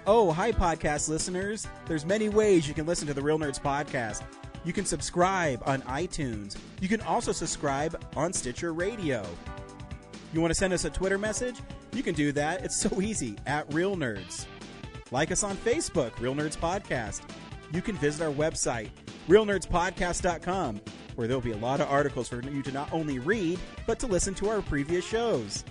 Oh, hi, podcast listeners. There's many ways you can listen to the Real Nerds podcast. You can subscribe on iTunes. You can also subscribe on Stitcher Radio. You want to send us a Twitter message? You can do that. It's so easy, at Real Nerds. Like us on Facebook, Real Nerds Podcast. You can visit our website, realnerdspodcast.com, where there'll be a lot of articles for you to not only read, but to listen to our previous shows.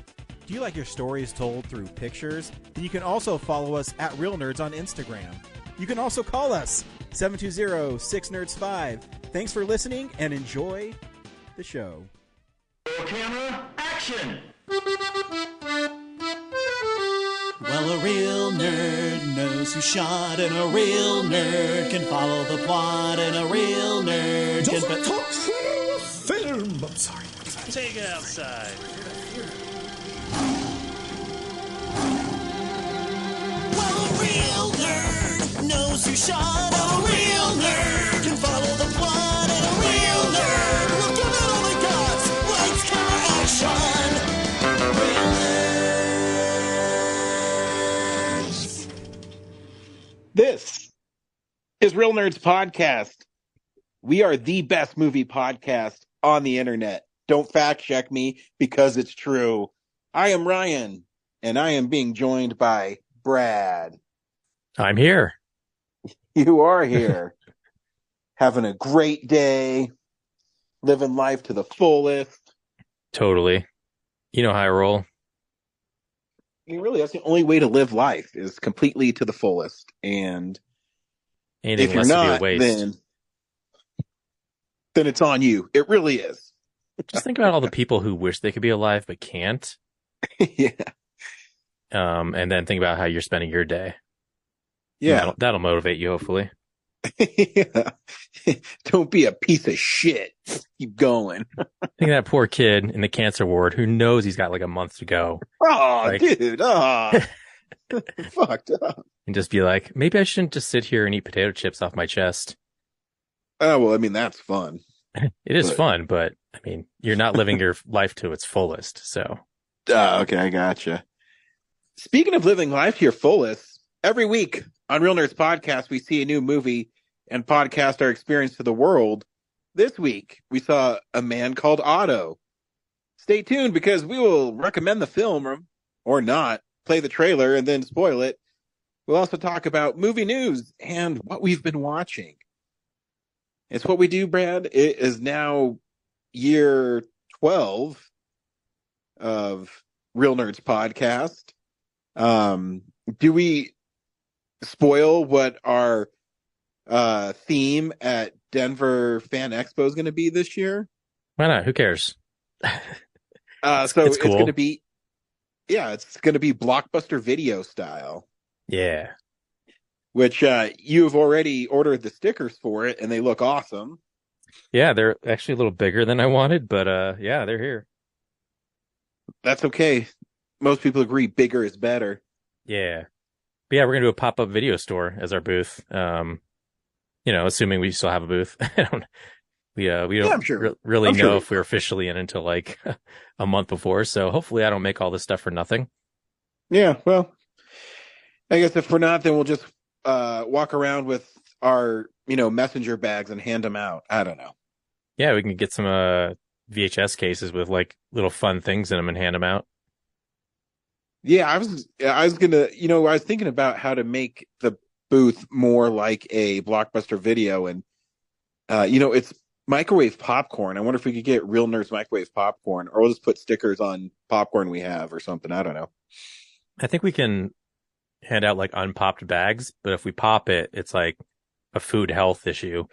Do you like your stories told through pictures? Then you can also follow us at Real Nerds on Instagram. You can also call us, 720-6nerds5. Thanks for listening and enjoy the show. Camera, action! Well, a real nerd knows who shot, and a real nerd can follow the plot, and a real nerd doesn't touch film. I'm sorry. Take it outside. Well, a real nerd knows who shot, and a real nerd can follow the plot, and a real nerd will give it all they got. Lights, camera, action. Real nerds. This is Real Nerds Podcast. We are the best movie podcast on the internet. Don't fact check me because it's true. I am Ryan, and I am being joined by Brad. I'm here. You are here. Having a great day. Living life to the fullest. Totally. You know how I roll. I mean, really, that's the only way to live life, is completely to the fullest. And Anything if you're less not, would be a waste. then it's on you. It really is. Just think about all the people who wish they could be alive but can't. Yeah. And then think about how you're spending your day. Yeah. That'll motivate you, hopefully. Yeah. Don't be a piece of shit. Keep going. Think of that poor kid in the cancer ward who knows he's got like a month to go. Oh, dude. Fucked up. And just be like, maybe I shouldn't just sit here and eat potato chips off my chest. Oh, well, I mean, that's fun. It is fun, but I mean, you're not living your life to its fullest. So, Okay, I gotcha. Speaking of living life to your fullest, every week on Real Nerds Podcast, we see a new movie and podcast our experience to the world. This week, we saw A Man Called Otto. Stay tuned because we will recommend the film or not, play the trailer and then spoil it. We'll also talk about movie news and what we've been watching. It's what we do, Brad. It is now year 12 of Real Nerds Podcast. Do we spoil what our theme at Denver Fan Expo is going to be this year? why not? Who cares? So it's it's cool. going to be, it's going to be blockbuster video style. Yeah. Which you've already ordered the stickers for it, and they look awesome. Yeah, they're actually a little bigger than I wanted, but yeah, they're here. That's okay. Most people agree bigger is better. Yeah. But yeah, we're going to do a pop-up video store as our booth. Assuming we still have a booth. We don't I'm sure. really I'm know sure. if we're officially in until like a month before. So hopefully I don't make all this stuff for nothing. Yeah, well, I guess if we're not, then we'll just walk around with our, messenger bags and hand them out. I don't know. Yeah, we can get some VHS cases with like little fun things in them and hand them out. Yeah, I was gonna, I was thinking about how to make the booth more like a Blockbuster Video, and it's microwave popcorn. I wonder if we could get Real Nerds microwave popcorn, or we'll just put stickers on popcorn we have or something. I don't know. I think we can hand out like unpopped bags, but if we pop it, it's like a food health issue.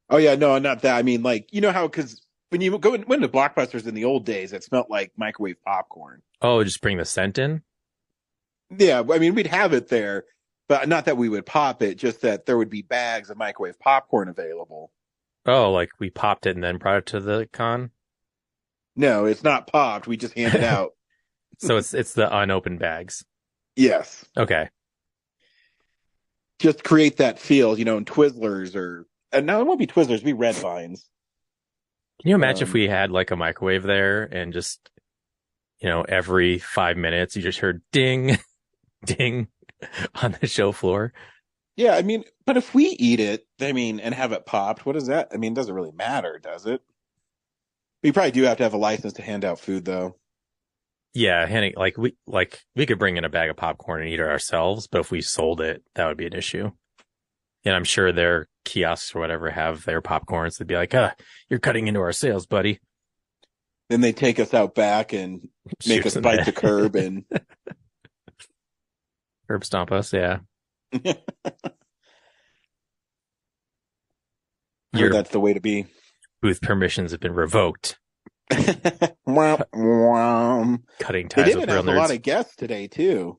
Oh yeah, no, not that. I mean, like, how, because when you went to Blockbusters in the old days, it smelled like microwave popcorn. Oh, just bring the scent in? Yeah, I mean, we'd have it there, but not that we would pop it, just that there would be bags of microwave popcorn available. Oh, like we popped it and then brought it to the con? No, it's not popped. We just hand it out. So it's the unopened bags. Yes. Okay. Just create that feel, in Twizzlers no, it won't be Twizzlers, it'll be Red Vines. Can you imagine if we had like a microwave there and just, every 5 minutes you just heard ding, ding, on the show floor. Yeah, I mean, but if we eat it, I mean, and have it popped, what is that? I mean, it doesn't really matter, does it? We probably do have to have a license to hand out food, though. Yeah, handing we could bring in a bag of popcorn and eat it ourselves, but if we sold it, that would be an issue. And I'm sure their kiosks or whatever have their popcorns. They'd be like, you're cutting into our sales, buddy. Then they take us out back and make us bite the curb and curb stomp us. Yeah. Your that's the way to be. Booth permissions have been revoked. Cutting ties they did with have real a lot nerds. of guests today too.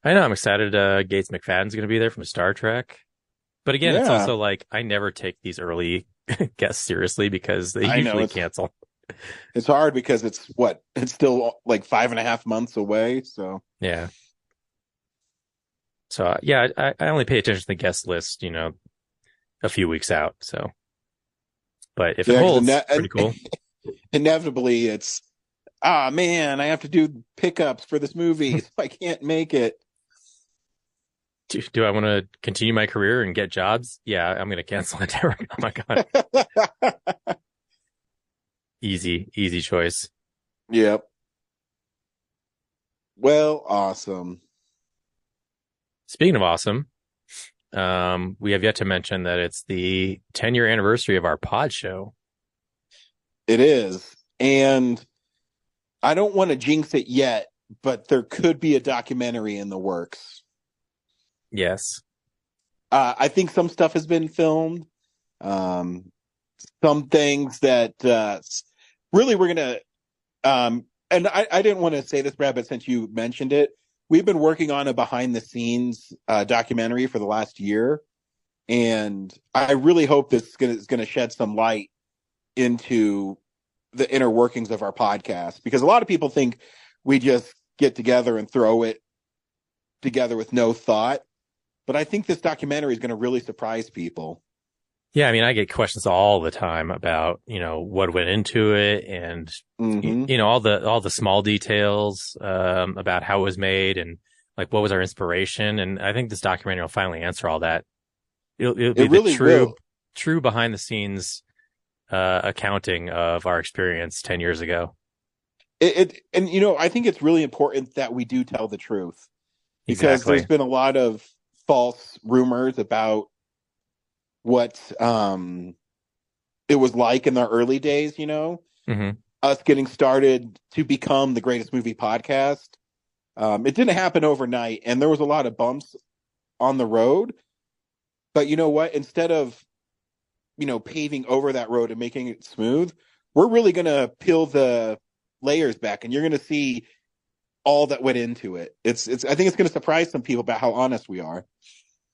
I know. I'm excited. Gates McFadden's going to be there from Star Trek. But again, it's Yeah. also like I never take these early guests seriously because they I know, usually cancel. It's hard because it's still like 5.5 months away. So Yeah. So yeah, I only pay attention to the guest list, a few weeks out. So, but if it Yeah, 'cause holds, pretty cool. inevitably it's man, I have to do pickups for this movie, so I can't make it. Do I want to continue my career and get jobs? Yeah, I'm going to cancel it. Oh my God. Easy choice. Yep. Well, awesome. Speaking of awesome, we have yet to mention that it's the 10-year anniversary of our pod show. It is. And I don't want to jinx it yet, but there could be a documentary in the works. Yes. I think some stuff has been filmed. Some things that really we're going to, and I didn't want to say this, Brad, but since you mentioned it, we've been working on a behind the scenes documentary for the last year. And I really hope this is going to shed some light into the inner workings of our podcast, because a lot of people think we just get together and throw it together with no thought. But I think this documentary is going to really surprise people. Yeah, I mean, I get questions all the time about, what went into it and, all the small details about how it was made and like what was our inspiration. And I think this documentary will finally answer all that. It'll be really the true behind the scenes accounting of our experience 10 years ago. And I think it's really important that we do tell the truth, because Exactly. there's been a lot of false rumors about what it was like in the early days, Mm-hmm. us getting started to become the greatest movie podcast. It didn't happen overnight, and there was a lot of bumps on the road. But you know what? Instead of, paving over that road and making it smooth, we're really going to peel the layers back, and you're going to see all that went into it. I think it's going to surprise some people about how honest we are.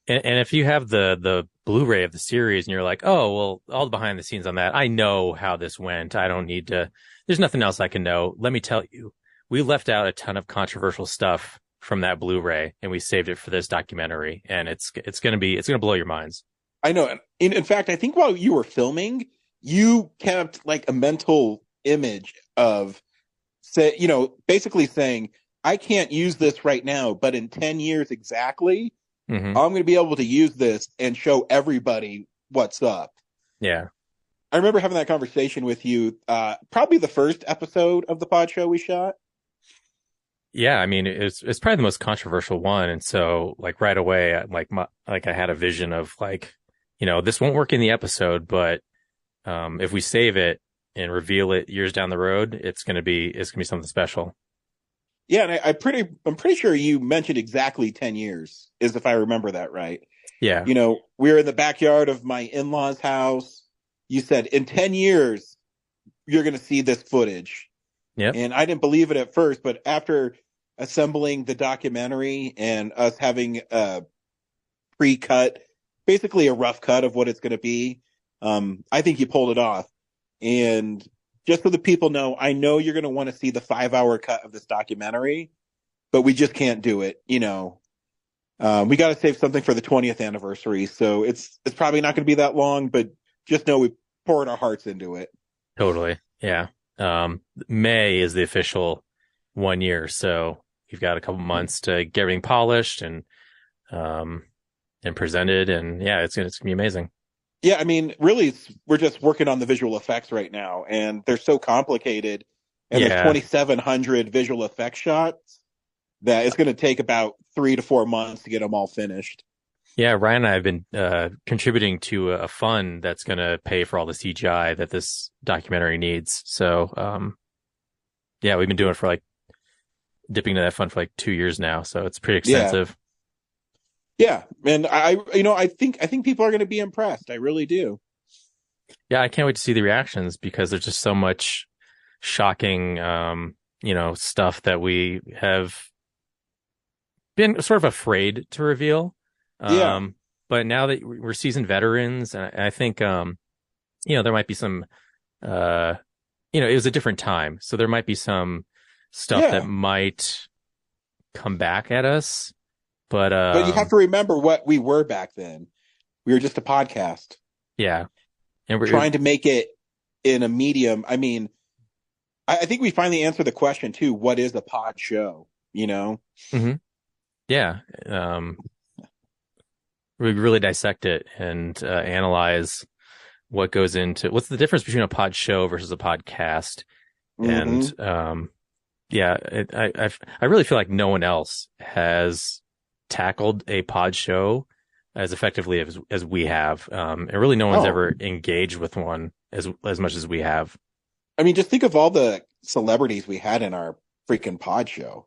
And if you have the Blu-ray of the series and you're like, oh, well, all the behind the scenes on that, I know how this went. I don't need to, there's nothing else I can know. Let me tell you, we left out a ton of controversial stuff from that Blu-ray and we saved it for this documentary. And it's going to blow your minds. I know. In fact, I think while you were filming, you kept like a mental image of, basically saying, I can't use this right now, but in 10 years exactly, Mm-hmm. I'm going to be able to use this and show everybody what's up. Yeah. I remember having that conversation with you, probably the first episode of the pod show we shot. Yeah. I mean, it's probably the most controversial one. And so like right away, I had a vision of like, this won't work in the episode, but if we save it and reveal it years down the road, it's going to be something special. Yeah, and I'm pretty sure you mentioned exactly 10 years, is if I remember that right. Yeah. We were in the backyard of my in-laws' house. You said, in 10 years, you're going to see this footage. Yeah. And I didn't believe it at first, but after assembling the documentary and us having a pre-cut, basically a rough cut of what it's going to be, I think you pulled it off. And just so the people know, I know you're going to want to see the 5-hour cut of this documentary, but we just can't do it. We got to save something for the 20th anniversary. So it's probably not going to be that long, but just know we poured our hearts into it. Totally. Yeah. May is the official 1 year. So you've got a couple months to get everything polished and and presented, and yeah, it's gonna be amazing. Yeah, I mean, really, we're just working on the visual effects right now, and they're so complicated, and there's Yeah. 2,700 visual effects shots that it's going to take about 3 to 4 months to get them all finished. Yeah, Ryan and I have been contributing to a fund that's going to pay for all the CGI that this documentary needs. So, yeah, we've been doing it for dipping into that fund for 2 years now. So it's pretty extensive. Yeah, and I think people are going to be impressed. I really do. Yeah, I can't wait to see the reactions because there's just so much shocking, stuff that we have been sort of afraid to reveal. Yeah. But now that we're seasoned veterans, and I think, there might be some, it was a different time. So there might be some stuff that might come back at us. But you have to remember what we were back then. We were just a podcast. Yeah. And we're trying to make it in a medium. I mean, I think we finally answered the question too. What is a pod show? Mm-hmm. Yeah. We really dissect it and analyze what goes into what's the difference between a pod show versus a podcast. Mm-hmm. And I really feel like no one else has tackled a pod show as effectively as we have. And really no one's ever engaged with one as much as we have. I mean, just think of all the celebrities we had in our freaking pod show.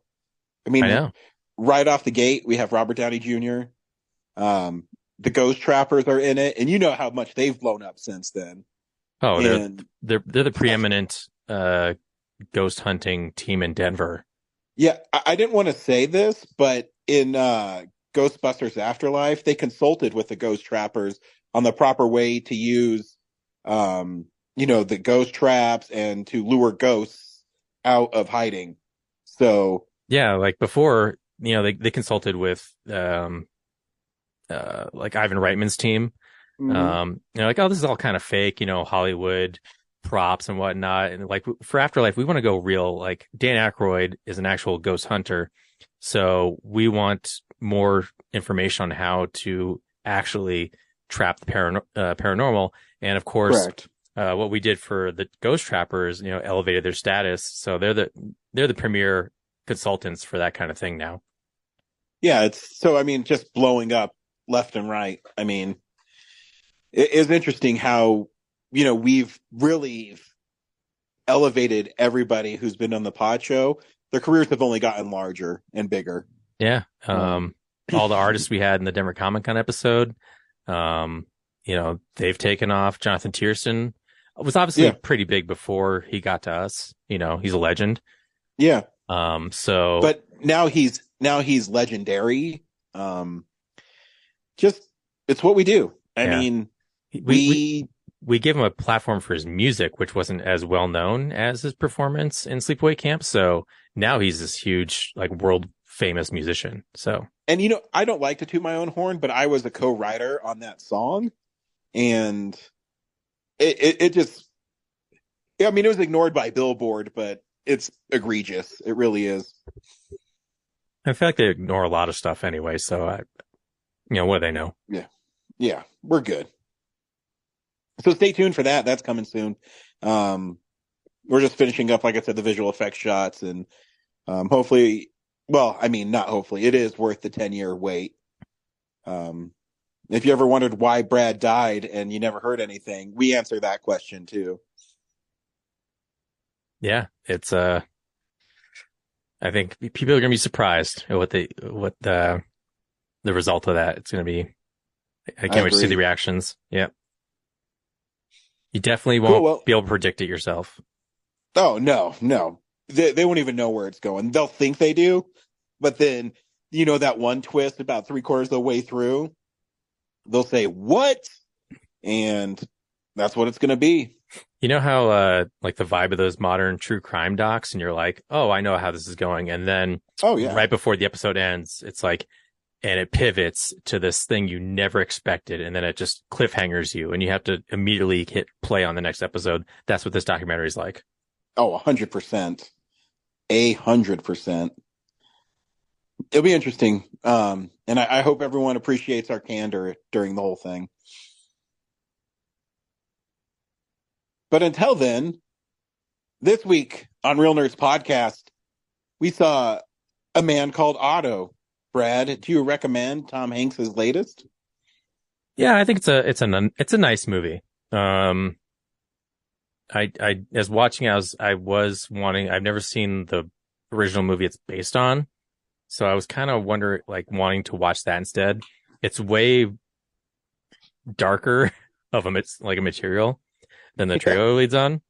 I mean, I know. Right off the gate, we have Robert Downey Jr. The Ghost Trappers are in it, and you know how much they've blown up since then. Oh, they're the preeminent ghost hunting team in Denver. Yeah, I didn't want to say this, but in Ghostbusters Afterlife, they consulted with the Ghost Trappers on the proper way to use, the ghost traps and to lure ghosts out of hiding. So yeah, before, they consulted with Ivan Reitman's team. Mm-hmm. Oh, this is all kind of fake, Hollywood props and whatnot. And for Afterlife, we want to go real. Dan Aykroyd is an actual ghost hunter. So we want more information on how to actually trap the paranormal. And of course, what we did for the Ghost Trappers, elevated their status. So they're the premier consultants for that kind of thing now. Yeah, just blowing up left and right. I mean, it is interesting how, we've really elevated everybody who's been on the pod show. Their careers have only gotten larger and bigger. Yeah. All the artists we had in the Denver Comic Con episode, they've taken off. Jonathan Tiersten was obviously pretty big before he got to us. He's a legend. Yeah. But now he's legendary. It's what we do. I mean, we give him a platform for his music, which wasn't as well known as his performance in Sleepaway Camp. So now he's this huge, world famous musician. So, and I don't like to toot my own horn, but I was a co-writer on that song, and it just, it was ignored by Billboard, but it's egregious. It really is. I feel like they ignore a lot of stuff anyway. So what do they know? Yeah, we're good. So stay tuned for that. That's coming soon. We're just finishing up, like I said, the visual effects shots, and hopefully, not hopefully, it is worth the 10-year wait. If you ever wondered why Brad died and you never heard anything, we answer that question too. Yeah, it's I think people are going to be surprised at what the result of that. It's going to be. I can't wait to see the reactions. Yeah. You definitely won't be able to predict it yourself. Oh, no. They won't even know where it's going. They'll think they do, but then, that one twist about 3/4 of the way through, they'll say, what? And that's what it's going to be. You know how, the vibe of those modern true crime docs, and you're like, oh, I know how this is going. And then right before the episode ends, it's and it pivots to this thing you never expected, and then it just cliffhangers you, and you have to immediately hit play on the next episode. That's what this documentary is like. Oh, 100%. 100%. It'll be interesting. And And I hope everyone appreciates our candor during the whole thing. But until then, this week on Real Nerds Podcast, we saw A Man Called Otto. Brad, do you recommend Tom Hanks' latest? Yeah, I think it's a nice movie. I as watching I was wanting. I've never seen the original movie it's based on, so I was kind of wanting to watch that instead. It's way darker of a material than the trailer leads on.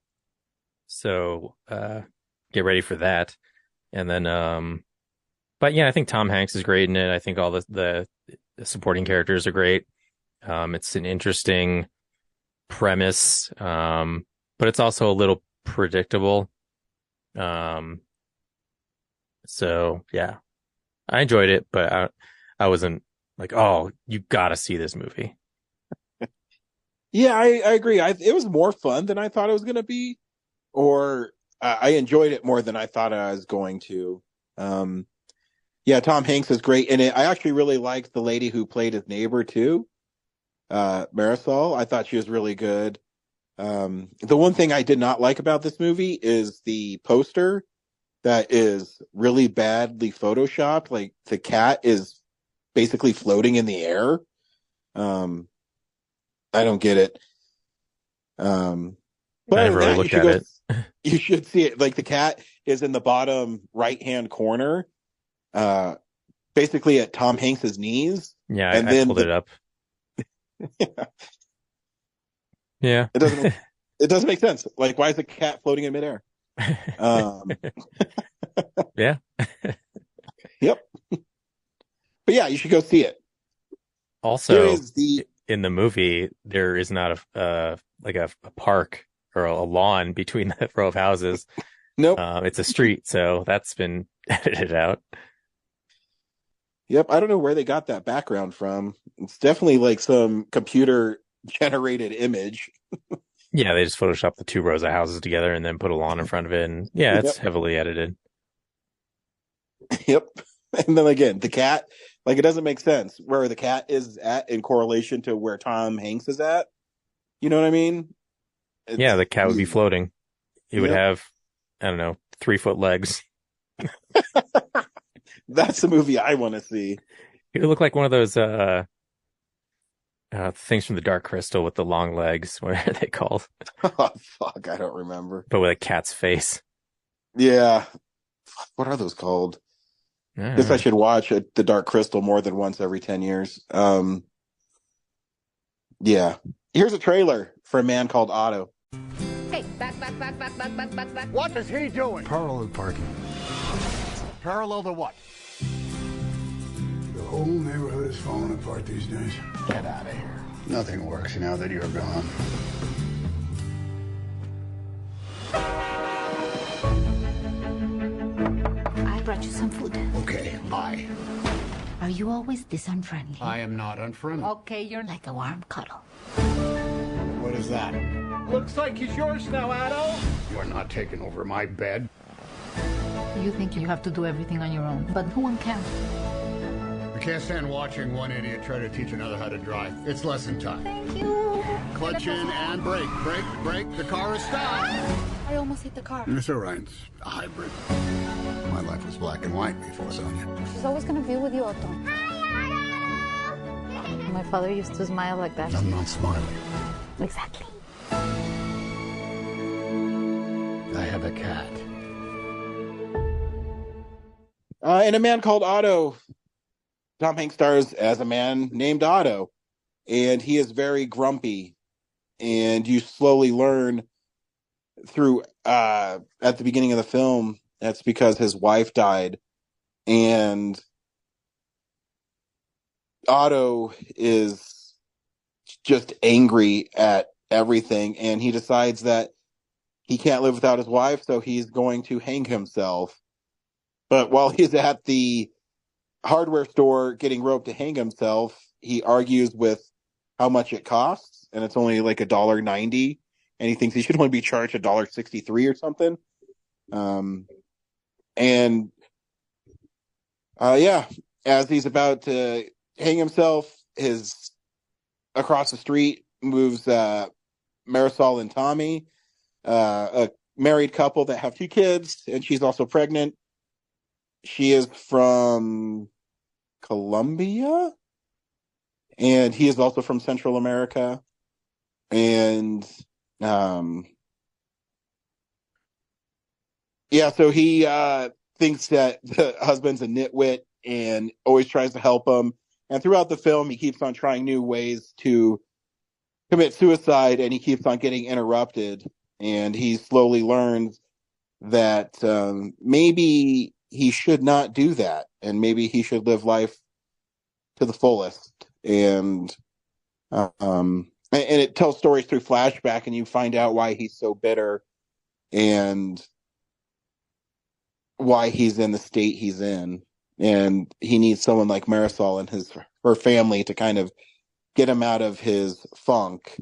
So get ready for that. And then but yeah, I think Tom Hanks is great in it. I think all the supporting characters are great. It's an interesting premise, but it's also a little predictable. So yeah, I enjoyed it, but I wasn't like, oh, you gotta see this movie. Yeah, I agree. It was more fun than I thought it was going to be, or I enjoyed it more than I thought I was going to. Yeah, Tom Hanks is great in it. I actually really liked the lady who played his neighbor too, Marisol. I thought she was really good. The one thing I did not like about this movie is the poster that is really badly photoshopped. Like the cat is basically floating in the air. I don't get it. But I never really looked at it. You should see it. Like the cat is in the bottom right-hand corner, basically at Tom Hanks's knees. Yeah, and I pulled it up. Yeah. It doesn't make sense. Like, why is the cat floating in midair? Yeah. Yep. But yeah, you should go see it. Also, in the movie, there is not a park or a lawn between the row of houses. Nope. It's a street, so that's been edited out. Yep. I don't know where they got that background from. It's definitely like some computer generated image. Yeah, they just photoshopped the two rows of houses together and then put a lawn in front of it. And yeah, it's heavily edited. Yep. And then again, the cat, like it doesn't make sense where the cat is at in correlation to where Tom Hanks is at. You know what I mean? Yeah, the cat would be floating. He would have, I don't know, 3-foot legs. That's the movie I want to see. He would look like one of those things from the Dark Crystal with the long legs. What are they called? Oh, fuck. I don't remember. But with a cat's face. Yeah. What are those called? I guess I should watch The Dark Crystal more than once every 10 years. Yeah. Here's a trailer for A Man Called Otto. Hey, back. What is he doing? Parallel parking. Parallel to what? The whole neighborhood is falling apart these days. Get out of here. Nothing works now that you're gone. I brought you some food. Okay, bye. Are you always this unfriendly? I am not unfriendly. Okay, you're like a warm cuddle. What is that? Looks like he's yours now, Otto. You're not taking over my bed. You think you have to do everything on your own, but no one can. I can't stand watching one idiot try to teach another how to drive. It's lesson time. Thank you. Clutch in and brake. Brake. The car is stopped. I almost hit the car. It's all right. It's a hybrid. My life was black and white before Sonia. She's always gonna be with you, Otto. My father used to smile like that. I'm not smiling. Exactly. I have a cat. In A Man Called Otto, Tom Hanks stars as a man named Otto, and he is very grumpy. And you slowly learn through at the beginning of the film that's because his wife died, and Otto is just angry at everything, and he decides that he can't live without his wife, so he's going to hang himself. But while he's at the hardware store getting roped to hang himself, he argues with how much it costs, and it's only like $1.90, and he thinks he should only be charged $1.63 or something. Yeah, as he's about to hang himself, across the street moves Marisol and Tommy, a married couple that have 2 kids, and she's also pregnant. She is from Colombia, and he is also from Central America. And so he thinks that the husband's a nitwit and always tries to help him. And throughout the film, he keeps on trying new ways to commit suicide, and he keeps on getting interrupted. And he slowly learns that maybe he should not do that, and maybe he should live life to the fullest. And it tells stories through flashback, and you find out why he's so bitter and why he's in the state he's in. And he needs someone like Marisol and her family to kind of get him out of his funk.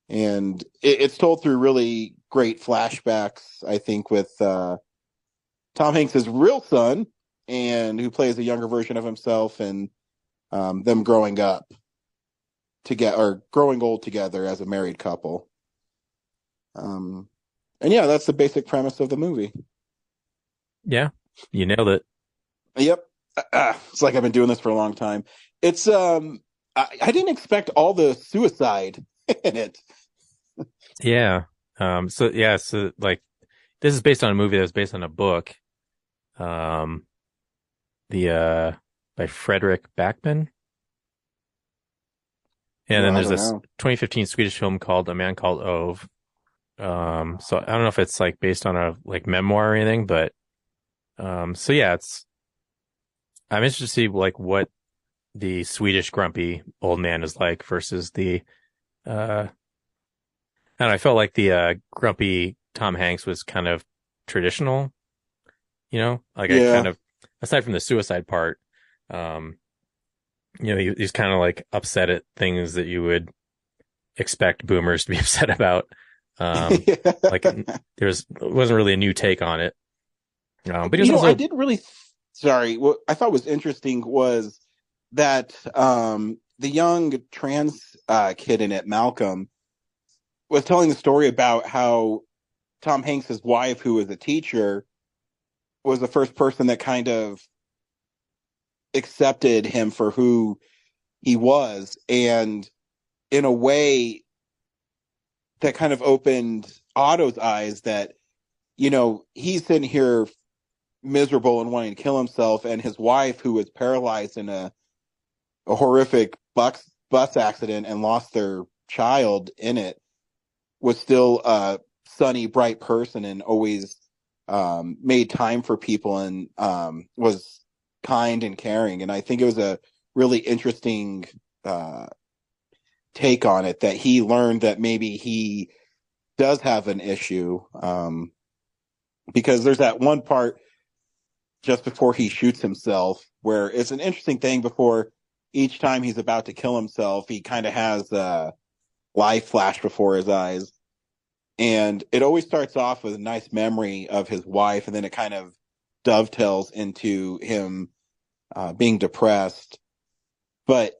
And it's told through really great flashbacks, I think, with Tom Hanks' real son, and who plays a younger version of himself, and them growing up together, or growing old together as a married couple. And yeah, that's the basic premise of the movie. Yeah, you nailed it. Yep. It's like I've been doing this for a long time. It's I didn't expect all the suicide in it. Yeah. So like this is based on a movie that was based on a book. By Frederick Backman. And then there's this 2015 Swedish film called A Man Called Ove. So I don't know if it's like based on a like memoir or anything, but so yeah, I'm interested to see like what the Swedish grumpy old man is like versus the I don't know, I felt like the grumpy Tom Hanks was kind of traditional, like I kind of, aside from the suicide part, he's kind of like upset at things that you would expect boomers to be upset about. Like wasn't really a new take on it. But he was also... I did really, what I thought was interesting was that the young trans kid in it, Malcolm, was telling the story about how Tom Hanks' wife, who was a teacher, was the first person that kind of accepted him for who he was. And in a way that kind of opened Otto's eyes that, he's sitting here miserable and wanting to kill himself, and his wife, who was paralyzed in a horrific bus accident and lost their child in it, was still a sunny, bright person and always made time for people and was kind and caring. And I think it was a really interesting take on it, that he learned that maybe he does have an issue, because there's that one part just before he shoots himself where it's an interesting thing. Before each time he's about to kill himself, he kind of has a life flash before his eyes, and it always starts off with a nice memory of his wife, and then it kind of dovetails into him being depressed. But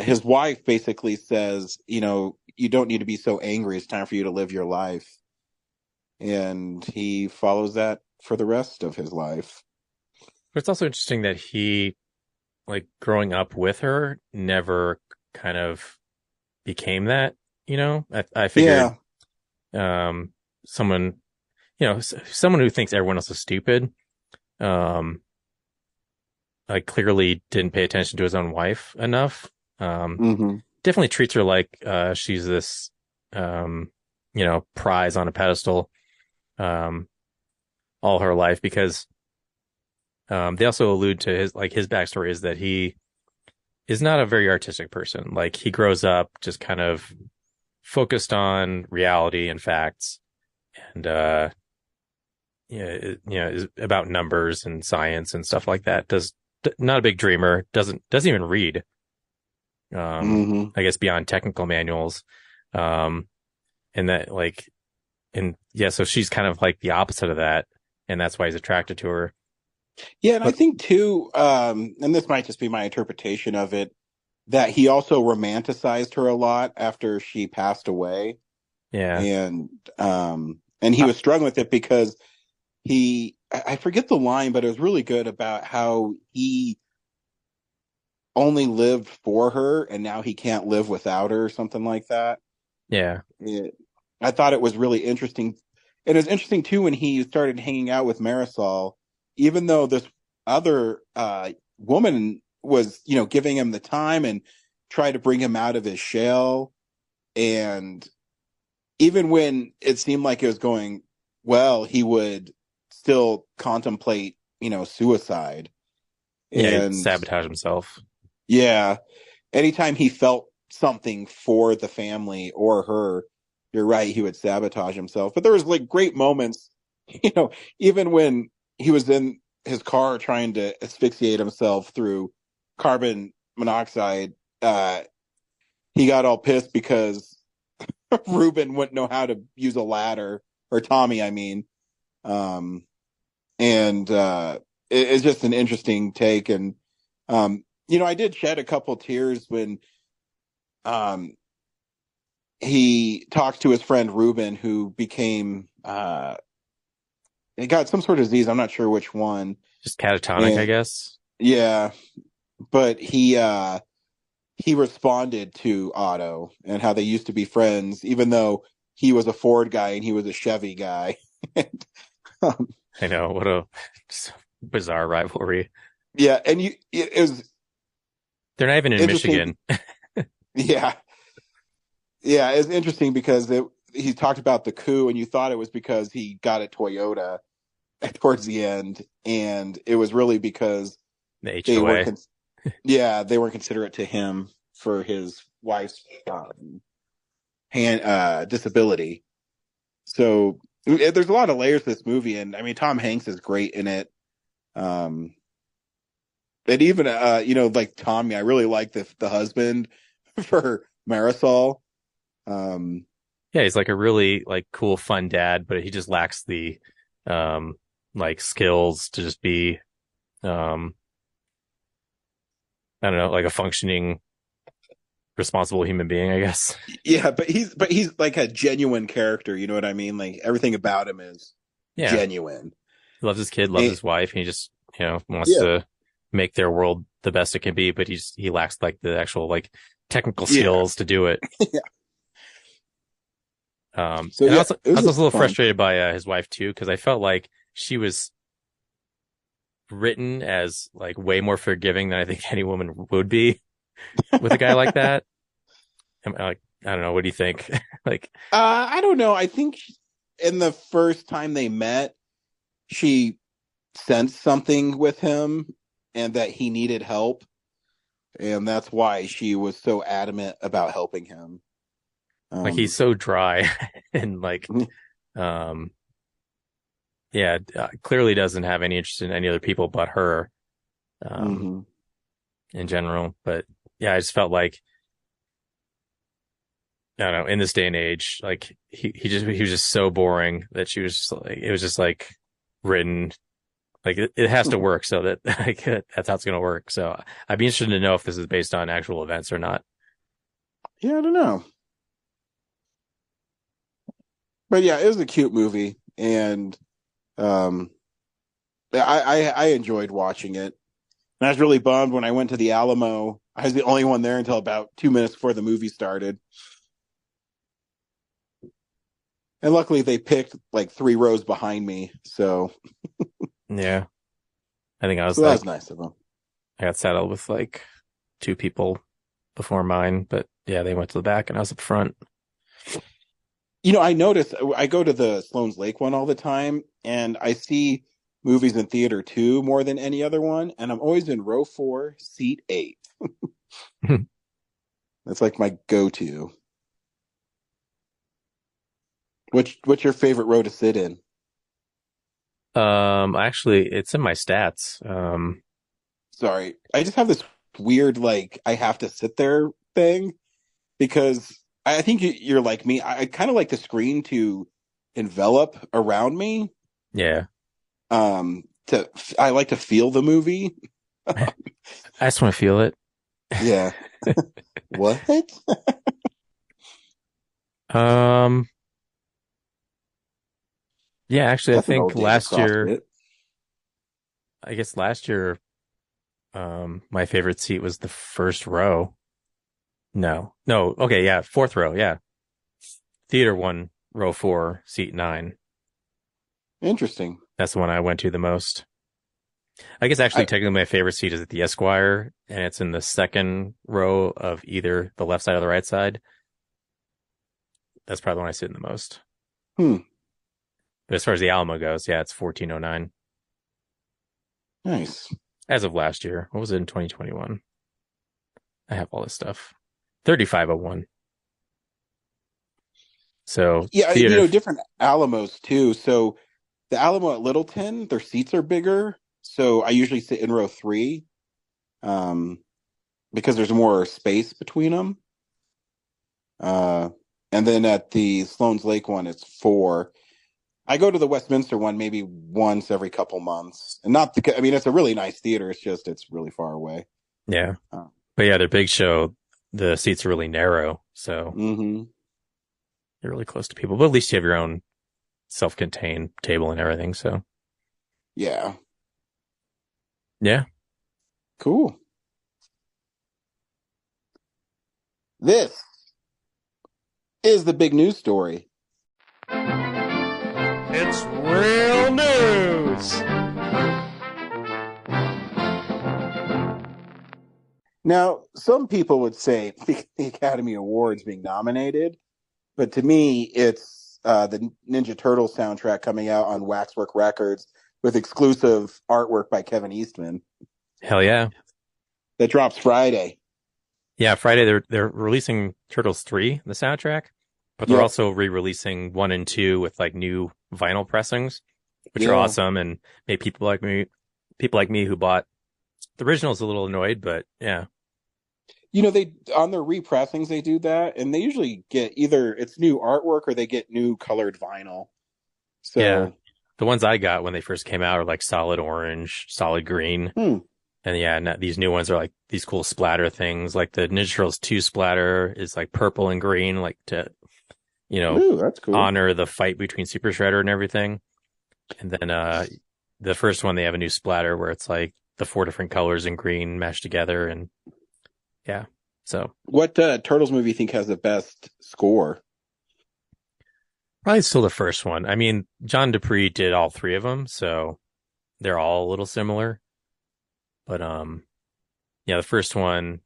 his wife basically says, you don't need to be so angry. It's time for you to live your life. And he follows that for the rest of his life. But it's also interesting that he, like, growing up with her, never kind of became that, I figured someone who thinks everyone else is stupid, like, clearly didn't pay attention to his own wife enough. Definitely treats her like she's this, prize on a pedestal all her life, because they also allude to his backstory is that he is not a very artistic person. Like, he grows up just kind of focused on reality and facts, and is about numbers and science and stuff like that. Not a big dreamer. Doesn't even read. I guess beyond technical manuals, and that so she's kind of like the opposite of that, and that's why he's attracted to her. Yeah, and I But think too, and this might just be my interpretation of it, that he also romanticized her a lot after she passed away, yeah, and he was struggling with it because I forget the line, but it was really good about how he only lived for her and now he can't live without her, or something like that. yeah, I thought it was really interesting. And it was interesting too when he started hanging out with Marisol, even though this other woman was, giving him the time and tried to bring him out of his shell. And even when it seemed like it was going well, he would still contemplate, suicide. yeah. He'd And sabotage himself. yeah, anytime he felt something for the family or her, you're right, he would sabotage himself. But there was like great moments, even when he was in his car trying to asphyxiate himself through carbon monoxide, he got all pissed because Ruben wouldn't know how to use a ladder, or Tommy, I mean. And it's just an interesting take. And I did shed a couple tears when um he talks to his friend Ruben, who became he got some sort of disease, I'm not sure which one. Just catatonic, I And guess. yeah, but he responded to Otto and how they used to be friends, even though he was a Ford guy and he was a Chevy guy. And, I know, what a bizarre rivalry. yeah, and it was They're not even in interesting. Michigan. Yeah, yeah, it's interesting because he talked about the coup, and you thought it was because he got a Toyota towards the end, and it was really because The they were, HOA. they weren't considerate to him for his wife's disability. So there's a lot of layers to this movie, and I mean Tom Hanks is great in it. And even like Tommy, I really like the husband for Marisol. Yeah, he's like a really like cool, fun dad, but he just lacks the like skills to just be I don't know, like a functioning, responsible human being, I guess. Yeah, but he's like a genuine character. You know what I mean? Like everything about him is Yeah, genuine. he loves his kid, loves his wife, and he just wants Yeah, to make their world the best it can be, but he lacks like the actual like technical yeah, skills to do it. yeah. So And yeah, also, it I was was also a little fun. frustrated by his wife too, because I felt like she was written as like way more forgiving than I think any woman would be with a guy like that. I'm like, I don't know. What do you think? Like, I don't know. I think in the first time they met, she sensed something with him, and that he needed help, and that's why she was so adamant about helping him. he's so dry and like, um, yeah, clearly doesn't have any interest in any other people but her, mhm. in general. But yeah, I just felt like, I don't know, in this day and age, like he was just so boring that she was just like, it was just like written, like it has to work so that like that's how it's going to work. So I'd be interested to know if this is based on actual events or not. Yeah, I don't know, but yeah, it was a cute movie, and um, I enjoyed watching it. And I was really bummed when I went to the Alamo. I was the only one there until about 2 minutes before the movie started. And luckily they picked like 3 rows behind me. So, Yeah. I think I was so that like, was nice of them. I got saddled with like two people before mine, but yeah, they went to the back and I was up front. I noticed I go to the Sloan's Lake one all the time, and I see movies in theater 2 more than any other one. And I'm always in row 4, seat 8. That's like my go-to. What's your favorite row to sit in? Actually, it's in my stats. Sorry. I just have this weird, like, I have to sit there thing because I think you're like me. I kind of like the screen to envelop around me. Yeah. I like to feel the movie. I just want to feel it. Yeah. What? Yeah, actually, That's an old David Cross bit. I guess last year, my favorite seat was the first row. No. Okay. Yeah. Fourth row. Yeah. Theater 1, row 4, seat 9. Interesting. That's the one I went to the most. I guess actually technically my favorite seat is at the Esquire, and it's in the second row of either the left side or the right side. That's probably the one I sit in the most. But as far as the Alamo goes, yeah, it's 1409. Nice. As of last year. What was it in 2021? I have all this stuff. 3501. So yeah, different Alamos too. So the Alamo at Littleton, their seats are bigger. So I usually sit in row 3, because there's more space between them. And then at the Sloan's Lake one, it's 4. I go to the Westminster one maybe once every couple months, and not because it's a really nice theater. It's just it's really far away. Yeah, but yeah, their big show, the seats are really narrow, so you're really close to people. But at least you have your own self-contained table and everything. So yeah, cool. This is the big news story. It's real news. Now, some people would say the Academy Awards being nominated, but to me, it's the Ninja Turtles soundtrack coming out on Waxwork Records with exclusive artwork by Kevin Eastman. Hell yeah. That drops Friday. Yeah, Friday they're releasing Turtles 3, the soundtrack, but they're also re-releasing 1 and 2 with like new vinyl pressings, which are awesome, and made people like me who bought the originals a little annoyed, but yeah. They on their repressings they do that, and they usually get either it's new artwork or they get new colored vinyl. So yeah, the ones I got when they first came out are like solid orange, solid green. And yeah, these new ones are like these cool splatter things. Like the Ninja Turtles 2 splatter is like purple and green, like to, Ooh, that's cool. honor the fight between Super Shredder and everything. And then the first one, they have a new splatter where it's like the 4 different colors in green meshed together. And yeah, so. What Turtles movie you think has the best score? Probably still the first one. I mean, John Dupree did all 3 of them, so they're all a little similar. But yeah, the first one,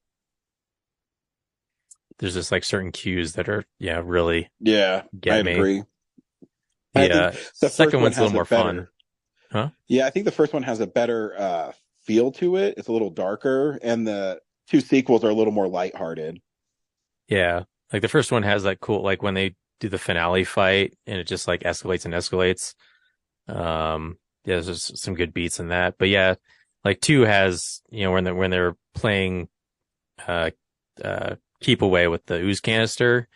there's just like certain cues that are really get me. Agree. The second one's a little more fun. Huh? Yeah, I think the first one has a better feel to it. It's a little darker, and the 2 sequels are a little more lighthearted. Yeah, like the first one has like cool, like when they do the finale fight, and it just like escalates and escalates. Yeah, there's some good beats in that, but yeah. Like 2 has, when they're playing keep away with the ooze canister,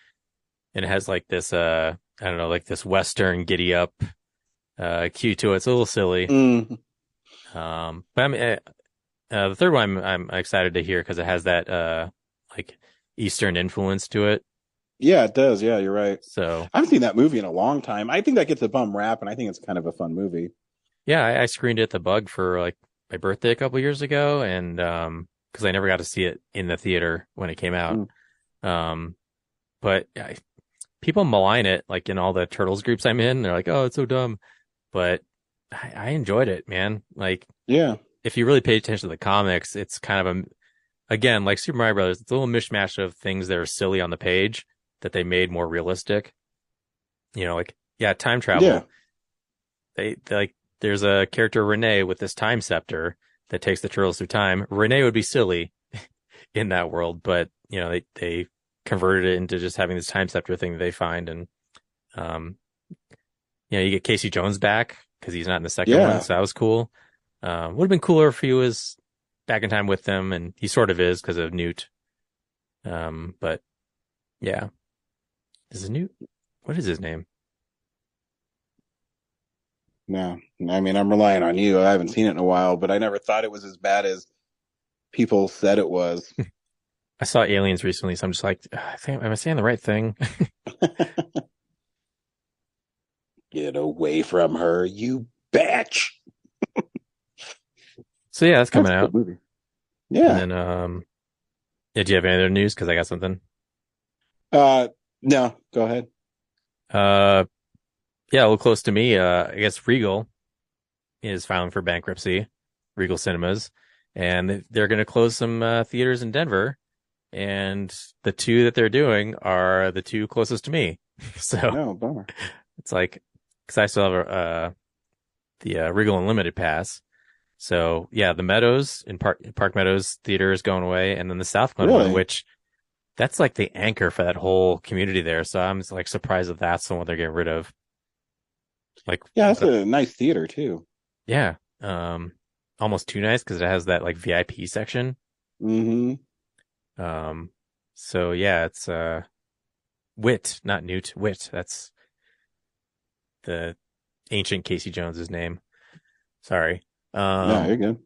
and it has like this I don't know, like this Western giddy up cue to it. It's a little silly. But I mean, the third one I'm excited to hear because it has that like Eastern influence to it. Yeah, it does. Yeah, you're right. So I haven't seen that movie in a long time. I think that gets a bum rap, and I think it's kind of a fun movie. Yeah, I screened it at the Bug for like my birthday a couple years ago, and because I never got to see it in the theater when it came out. But people malign it, like in all the Turtles groups I'm in. They're like, "Oh, it's so dumb," but I enjoyed it, man. Like, yeah, if you really pay attention to the comics, it's kind of again like Super Mario Brothers. It's a little mishmash of things that are silly on the page that they made more realistic. Like time travel. Yeah. They like. There's a character, Renee, with this time scepter that takes the turtles through time. Renee would be silly in that world, but, they converted it into just having this time scepter thing that they find. And, you get Casey Jones back because he's not in the second one. So that was cool. Would have been cooler if he was back in time with them, and he sort of is because of Newt. But yeah. Is it Newt? What is his name? No. I mean, I'm relying on you. I haven't seen it in a while, but I never thought it was as bad as people said it was. I saw Aliens recently, so I'm just like, am I saying the right thing? Get away from her, you bitch. So yeah, that's coming That's a out. good movie. Yeah. And then, yeah, do you have any other news? Because I got something. No, go ahead. Yeah, a little close to me. I guess Regal is filing for bankruptcy, Regal Cinemas, and they're going to close some theaters in Denver. And the two that they're doing are the two closest to me. So No, bummer. it's like, because I still have the Regal Unlimited pass. So yeah, the Meadows in Park Meadows Theater is going away, and then the South Glen one, which that's like the anchor for that whole community there. So I'm like surprised that that's the one they're getting rid of. Like, yeah, that's a nice theater too. Yeah, almost too nice because it has that like VIP section. Mm-hmm. So yeah, it's Wit, not Newt, Wit. That's the ancient Casey Jones's name. Sorry. No, you're good.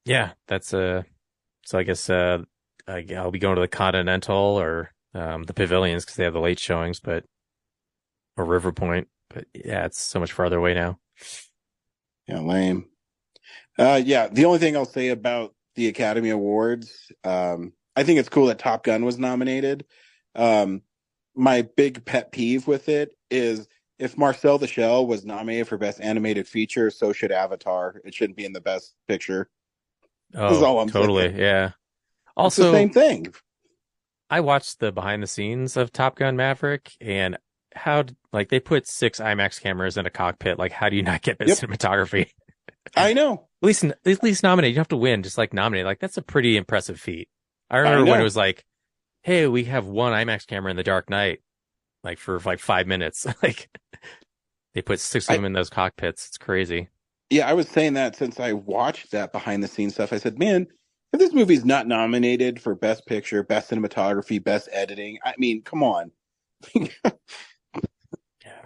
Yeah, that's so I guess I'll be going to the Continental or the Pavilions because they have the late showings, or River Point. But yeah, it's so much farther away now. Yeah, lame. Yeah, the only thing I'll say about the Academy Awards, I think it's cool that Top Gun was nominated. My big pet peeve with it is if Marcel the Shell was nominated for Best Animated Feature, so should Avatar. It shouldn't be in the Best Picture. That's all I'm totally, saying. Yeah. Also, it's the same thing. I watched the behind the scenes of Top Gun Maverick, and they put 6 IMAX cameras in a cockpit. Like, how do you not get best cinematography? I know. At least nominate. You don't have to win, just like nominate. Like, that's a pretty impressive feat. I remember when it was like, hey, we have one IMAX camera in The Dark Knight, like for like 5 minutes. Like, they put 6 of them in those cockpits. It's crazy. Yeah, I was saying that since I watched that behind the scenes stuff. I said, man, if this movie's not nominated for Best Picture, Best Cinematography, Best Editing, I mean, come on.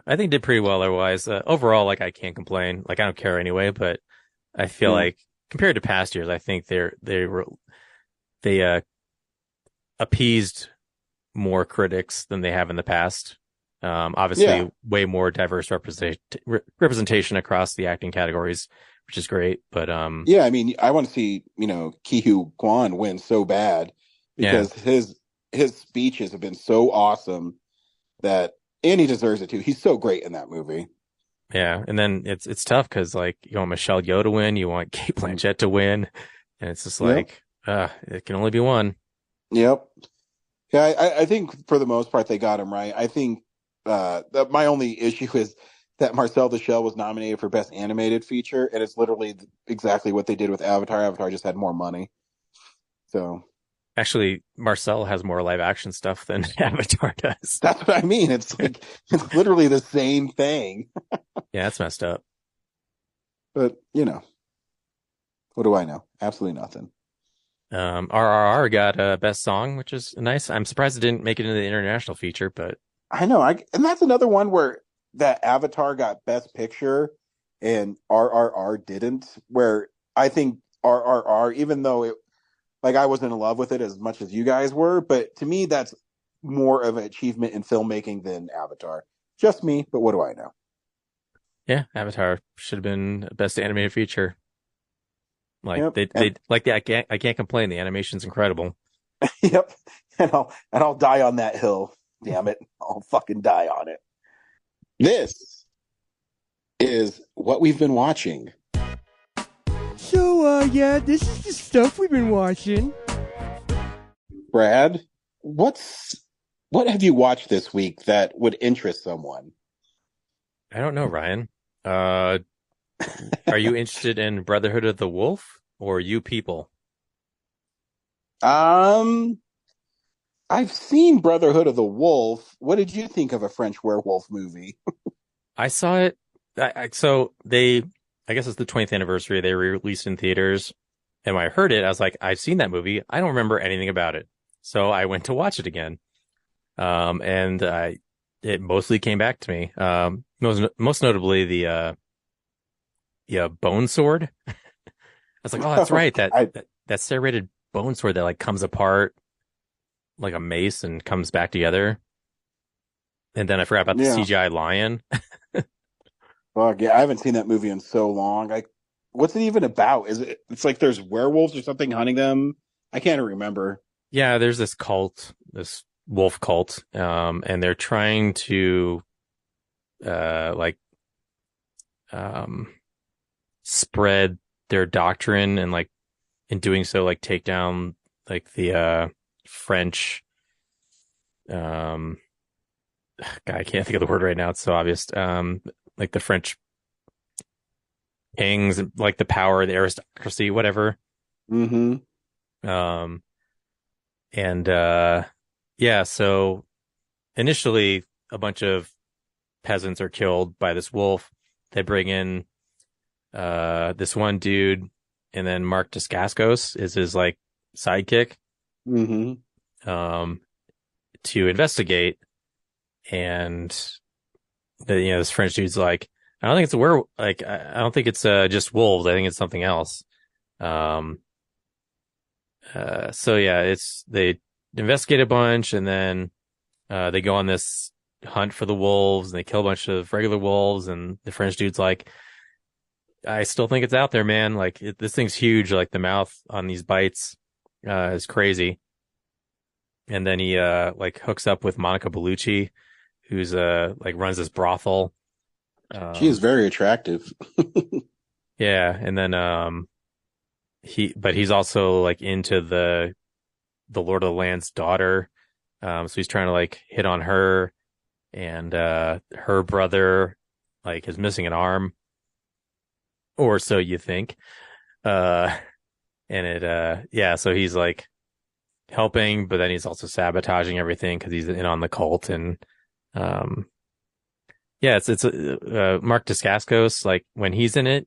I think did pretty well otherwise. Overall, like, I can't complain. Like, I don't care anyway, but I feel like compared to past years, I think they appeased more critics than they have in the past. Obviously way more diverse representation across the acting categories, which is great. But yeah, I mean, I want to see, Ke Huy Quan win so bad because his speeches have been so awesome and he deserves it too. He's so great in that movie. Yeah, and then it's tough because like you want Michelle Yeoh to win, you want Cate Blanchett to win, and it's just like it can only be one. Yep. Yeah, I think for the most part they got him right. I think that my only issue is that Marcel the Shell was nominated for Best Animated Feature, and it's literally exactly what they did with Avatar. Avatar just had more money. So actually, Marcel has more live action stuff than Avatar does. That's what I mean. It's like it's literally the same thing. Yeah, that's messed up. But what do I know? Absolutely nothing. RRR got best song, which is nice. I'm surprised it didn't make it into the international feature, but I know. And that's another one where that Avatar got Best Picture and RRR didn't. Where I think RRR, even though I wasn't in love with it as much as you guys were, but to me that's more of an achievement in filmmaking than Avatar. Just me, but what do I know? Yeah, Avatar should have been best animated feature. Like I can't complain. The animation's incredible. Yep. And I'll die on that hill. Damn it. I'll fucking die on it. This is what we've been watching. So, this is the stuff we've been watching. Brad, what have you watched this week that would interest someone? I don't know, Ryan. Are you interested in Brotherhood of the Wolf or You People? I've seen Brotherhood of the Wolf. What did you think of a French werewolf movie? I saw it. I guess it's the 20th anniversary. They re-released in theaters. And when I heard it, I was like, I've seen that movie. I don't remember anything about it. So I went to watch it again. And it mostly came back to me. Most notably the bone sword. I was like, oh, that's right. I- That serrated bone sword that like comes apart like a mace and comes back together. And then I forgot about the Yeah. CGI lion. Fuck yeah, I haven't seen that movie in so long. What's it even about? It's like there's werewolves or something hunting them? I can't remember. Yeah, there's this cult, this wolf cult, and they're trying to spread their doctrine and like in doing so like take down like the French God, I can't think of the word right now, it's so obvious. Like the French kings, like the power, the aristocracy, whatever. Mm-hmm. Yeah, so initially a bunch of peasants are killed by this wolf. They bring in this one dude, and then Mark Dacascos is his like sidekick. Mm-hmm. To investigate, and this French dude's like, I don't think it's a werewolf. Like, I don't think it's just wolves. I think it's something else. So yeah, they investigate a bunch, and then they go on this hunt for the wolves, and they kill a bunch of regular wolves. And the French dude's like, I still think it's out there, man. Like this thing's huge. Like the mouth on these bites is crazy. And then he like hooks up with Monica Bellucci, who's like runs this brothel. She is very attractive. Yeah, and then he's also like into the Lord of the Land's daughter. So he's trying to like hit on her, and her brother like is missing an arm, or so you think. So he's like helping, but then he's also sabotaging everything because he's in on the cult. And it's Mark Dacascos. Like when he's in it,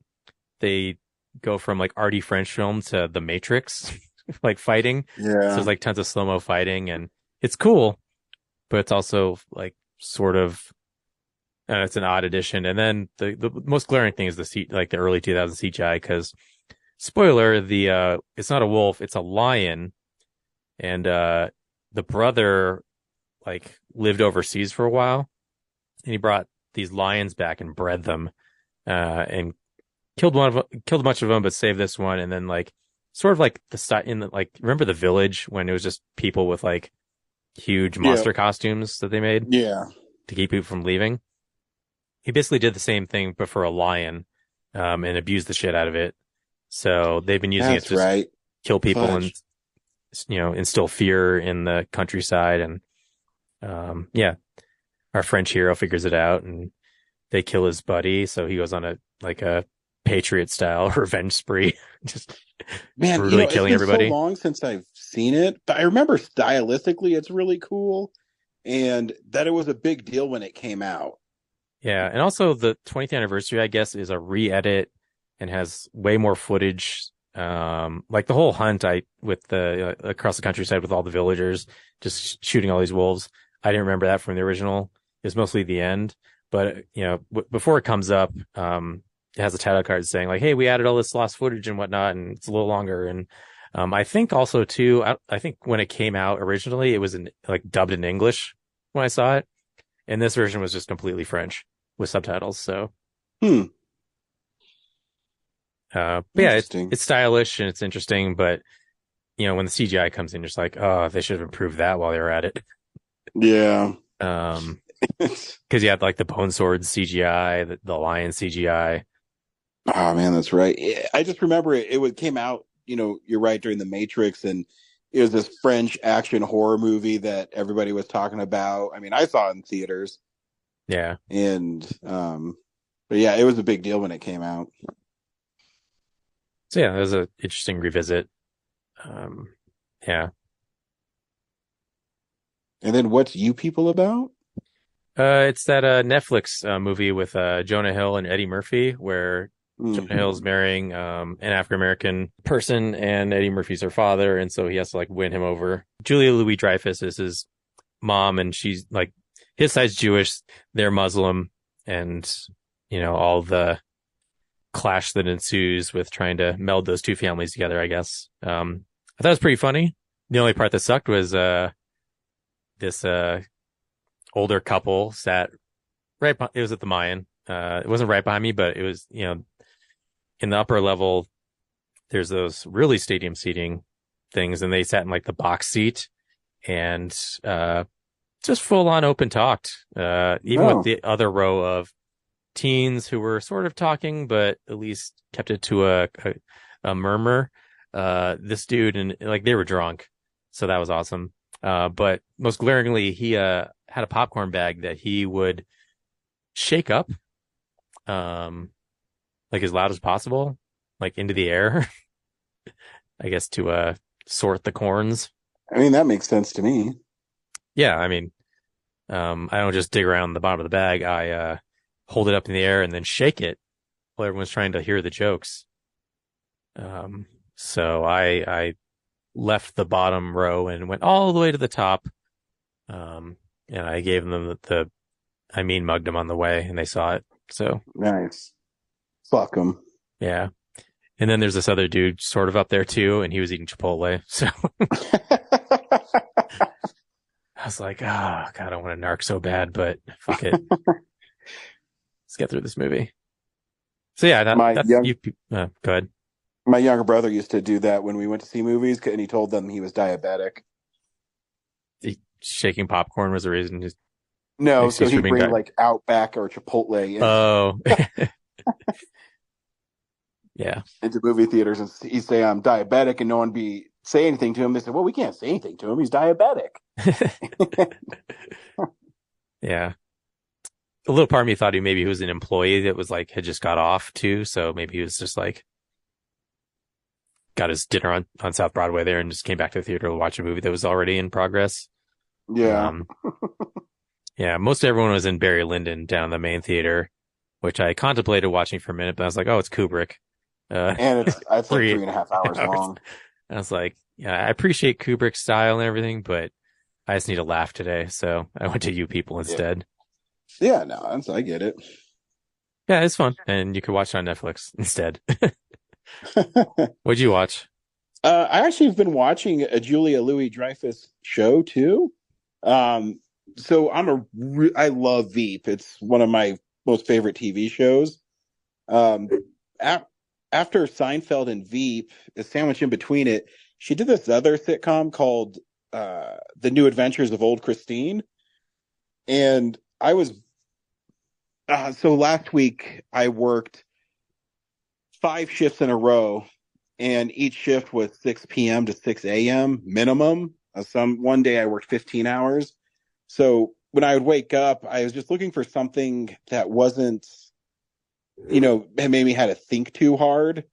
they go from like arty French film to The Matrix, like fighting. Yeah. So there's like tons of slow-mo fighting, and it's cool, but it's also like sort of it's an odd addition. And then the most glaring thing is the early 2000s CGI, because spoiler, it's not a wolf, it's a lion. And the brother like lived overseas for a while, and he brought these lions back and bred them, and killed a bunch of them, but saved this one. And then like sort of like remember The Village, when it was just people with like huge monster costumes that they made to keep people from leaving? He basically did the same thing, but for a lion, and abused the shit out of it. So they've been using it to kill people and instill fear in the countryside. And our French hero figures it out, and they kill his buddy, so he goes on a Patriot style revenge spree, just brutally killing everybody. It's been so long since I've seen it, but I remember stylistically it's really cool, and that it was a big deal when it came out. Yeah, and also the 20th anniversary, I guess, is a re-edit and has way more footage. Like the whole hunt with the across the countryside with all the villagers just shooting all these wolves. I didn't remember that from the original. It's mostly the end, but before it comes up, it has a title card saying like, "Hey, we added all this lost footage and whatnot, and it's a little longer." And I think also too, I think when it came out originally, it was dubbed in English when I saw it, and this version was just completely French with subtitles. So. But yeah, it's stylish and it's interesting, but when the CGI comes in, you're just like, oh, they should have improved that while they were at it. Yeah. Because you had like the bone sword CGI, the lion CGI. Oh man, that's right. I just remember it came out, you're right, during The Matrix, and it was this French action horror movie that everybody was talking about. I mean, I saw it in theaters. Yeah. And but yeah, it was a big deal when it came out. So yeah, it was an interesting revisit. Yeah. And then what's You People about? It's that Netflix movie with Jonah Hill and Eddie Murphy, where Jonah Hill's marrying an African-American person, and Eddie Murphy's her father, and so he has to like win him over. Julia Louis-Dreyfus is his mom, and she's like his side's Jewish, they're Muslim, and all the clash that ensues with trying to meld those two families together, I guess. I thought it was pretty funny. The only part that sucked was this older couple sat right it was at the Mayan. It wasn't right behind me, but it was, in the upper level, there's those really stadium seating things, and they sat in like the box seat and just full on open talked. Even with the other row of teens who were sort of talking, but at least kept it to a murmur. This dude, and like they were drunk, so that was awesome. But most glaringly, he had a popcorn bag that he would shake up, like as loud as possible, like into the air. I guess to sort the corns. I mean, that makes sense to me. Yeah, I mean, I don't just dig around the bottom of the bag. I hold it up in the air and then shake it while everyone's trying to hear the jokes. So I left the bottom row and went all the way to the top. And I gave them mugged them on the way, and they saw it. So nice. Fuck them. Yeah. And then there's this other dude sort of up there too, and he was eating Chipotle. So I was like, oh God, I want to narc so bad, but fuck it. Let's get through this movie. So yeah, go ahead. My younger brother used to do that when we went to see movies, and he told them he was diabetic. Shaking popcorn was the reason. No, so he'd bring like Outback or Chipotle yeah, into movie theaters, and he'd say, I'm diabetic, and no one be say anything to him. They said, well, we can't say anything to him. He's diabetic. Yeah. A little part of me thought maybe he was an employee that was like, had just got off too. So maybe he was just like, got his dinner on South Broadway there and just came back to the theater to watch a movie that was already in progress. Yeah. Yeah. Most everyone was in Barry Lyndon down in the main theater, which I contemplated watching for a minute, but I was like, oh, it's Kubrick. And it's like 3.5 hours long. I was like, yeah, I appreciate Kubrick's style and everything, but I just need a laugh today. So I went to You People instead. Yeah, no, I get it. Yeah, it's fun. And you could watch it on Netflix instead. What'd you watch? I actually have been watching a Julia Louis-Dreyfus show too. So I love Veep. It's one of my most favorite TV shows. After Seinfeld and Veep, a sandwich in between it, she did this other sitcom called The New Adventures of Old Christine. And I was so last week I worked 5 shifts in a row, and each shift was 6 p.m. to 6 a.m. minimum. One day I worked 15 hours. So when I would wake up, I was just looking for something that wasn't, it made me had to think too hard,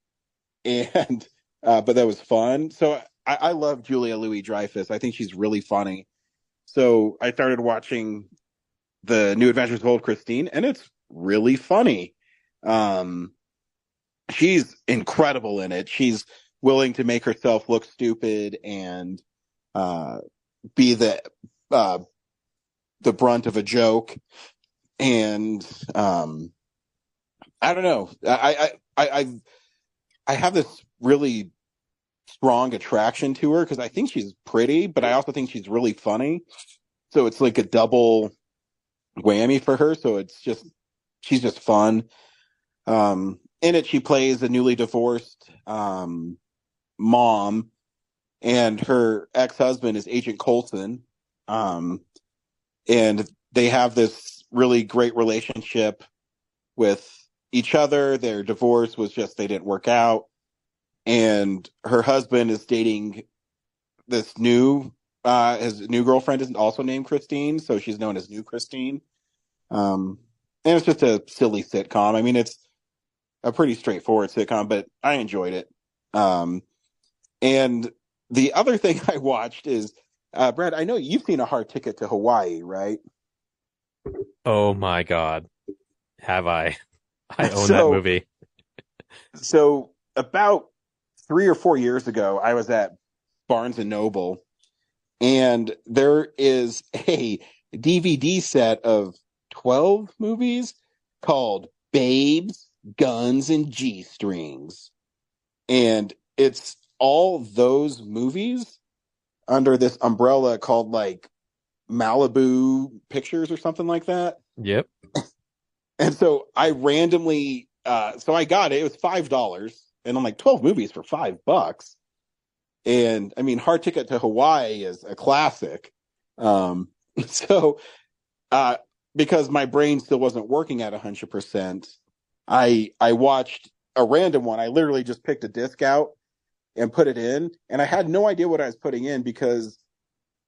and but that was fun. So I love Julia Louis-Dreyfus. I think she's really funny. So I started watching The New Adventures of Old Christine, and it's really funny. She's incredible in it. She's willing to make herself look stupid and be the brunt of a joke. And I don't know. I have this really strong attraction to her because I think she's pretty, but I also think she's really funny. So it's like a double whammy for her. So she's just fun. In it, she plays a newly divorced mom, and her ex-husband is Agent Coulson. And they have this really great relationship with each other. Their divorce was just, they didn't work out. And her husband is dating this his new girlfriend is also named Christine, so she's known as New Christine. And it's just a silly sitcom. I mean, it's a pretty straightforward sitcom, but I enjoyed it. And the other thing I watched is, Brad, I know you've seen A Hard Ticket to Hawaii, right? Oh my God. Have I? I own that movie. So about 3 or 4 years ago, I was at Barnes & Noble, and there is a DVD set of 12 movies called Babes, guns and G-strings. And it's all those movies under this umbrella called like Malibu Pictures or something like that. Yep. And so I randomly, so I got it. It was $5, and I'm like 12 movies for $5. And I mean, Hard Ticket to Hawaii is a classic. So, because my brain still wasn't working at 100%, I watched a random one. I literally just picked a disc out and put it in, and I had no idea what I was putting in because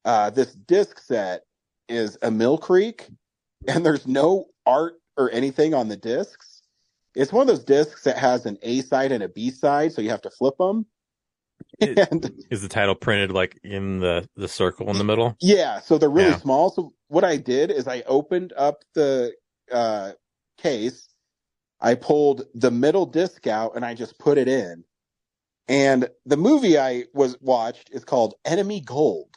this disc set is a Mill Creek, and there's no art or anything on the discs. It's one of those discs that has an A side and a B side, so you have to flip them. And Is the title printed like in the circle in the middle? yeah, so they're really small. So what I did is I opened up the case, I pulled the middle disc out, and I just put it in. And the movie I watched is called Enemy Gold.